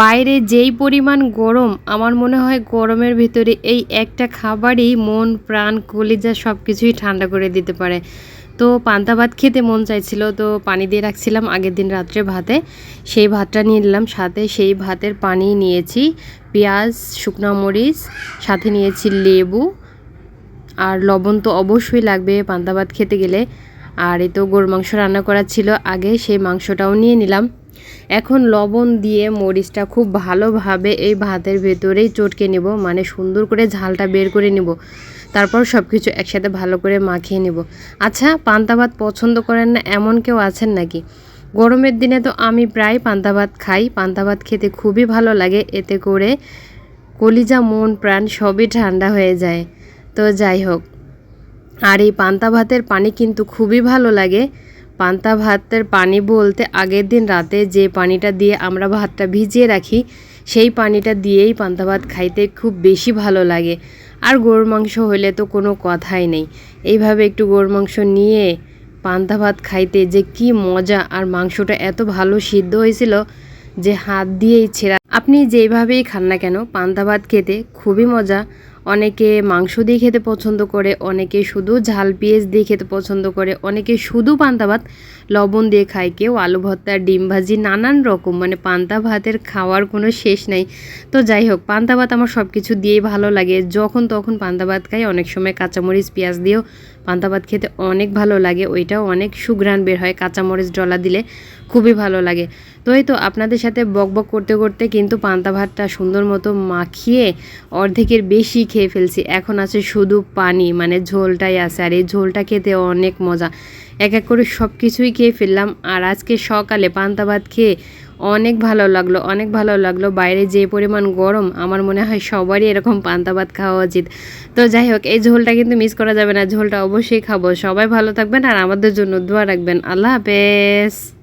বাইরে যেই পরিমাণ গরম, আমার মনে হয় গরমের ভিতরে এই একটা খাবারই মন প্রাণ কলিজা সব কিছুই ঠান্ডা করে দিতে পারে। তো পান্তা ভাত খেতে মন চাইছিল, তো পানি দিয়ে রাখছিলাম আগের দিন রাত্রে ভাতে, সেই ভাতটা নিয়ে নিলাম। সাথে সেই ভাতের পানি নিয়েছি পেঁয়াজ, শুকনো মরিচ, সাথে নিয়েছি লেবু, আর লবণ তো অবশ্যই লাগবে পান্তা ভাত খেতে গেলে। আর এই তো গরুর মাংস রান্না করা ছিল আগে, সেই মাংসটাও নিয়ে নিলাম। এখন লবণ দিয়ে মরিচটা খুব ভালোভাবে এই ভাতের ভেতরেই চটকে নেব, মানে সুন্দর করে ঝালটা বের করে নেব। তারপর সব কিছু একসাথে ভালো করে মাখিয়ে নেব। আচ্ছা, পান্তা ভাত পছন্দ করেন না এমন কেউ আছেন নাকি? গরমের দিনে তো আমি প্রায় পান্তা ভাত খাই। পান্তা ভাত খেতে খুবই ভালো লাগে, এতে করে কলিজা মন প্রাণ সবই ঠান্ডা হয়ে যায়। তো যাই হোক, আর এই পান্তা ভাতের পানি কিন্তু খুবই ভালো লাগে। পান্তা ভাতের পানি বলতে আগের দিন রাতে যে পানিটা দিয়ে আমরা ভাতটা ভিজিয়ে রাখি, সেই পানিটা দিয়েই পান্তা ভাত খাইতে খুব বেশি ভালো লাগে। আর গরুর মাংস হইলে তো কোনো কথাই নেই। এইভাবে একটু গরুর মাংস নিয়ে পান্তা ভাত খাইতে যে কি মজা, আর মাংসটা এত ভালো সিদ্ধ হয়েছিল যে হাত দিয়েই ছেঁড়া। আপনি যেইভাবেই খান না কেন, পান্তা ভাত খেতে খুবই মজা। অনেকে মাংস দিয়ে খেতে পছন্দ করে, অনেকে শুধু ঝাল পেঁয়াজ দিয়ে খেতে পছন্দ করে, অনেকে শুধু পান্তা ভাত লবণ দিয়ে খায়, কেউ আলু ভর্তা, ডিম ভাজি, নানান রকম, মানে পান্তা ভাতের খাওয়ার কোনো শেষ নেই। তো যাই হোক, পান্তা ভাত আমার সব কিছু দিয়েই ভালো লাগে। যখন তখন পান্তা ভাত খাই, অনেক সময় কাঁচামরিচ পেঁয়াজ দিয়েও পান্তা ভাত খেতে অনেক ভালো লাগে, ওইটাও অনেক সুঘ্রাণ বের হয় কাঁচামরিচ ডলা দিলে, খুবই ভালো লাগে। তো এই তো আপনাদের সাথে বকবক করতে করতে কিন্তু পান্তা ভাতটা সুন্দর মতো মাখিয়ে অর্ধেকের বেশি খেয়ে ফেলছি। এখন আছে শুধু পানি, মানে ঝোলটাই আছে, আর এই ঝোলটা খেতে অনেক মজা। এক এক করে সব কিছুই খেয়ে ফেললাম। আর আজকে সকালে পান্তা ভাত খেয়ে অনেক ভালো লাগলো, অনেক ভালো লাগলো। বাইরে যে পরিমাণ গরম, আমার মনে হয় সবারই এরকম পান্তা ভাত খাওয়া উচিত। তো যাই হোক, এই ঝোলটা কিন্তু মিস করা যাবে না, ঝোলটা অবশ্যই খাবো। সবাই ভালো থাকবেন আর আমাদের জন্য দোয়া রাখবেন। আল্লাহ হাফেজ।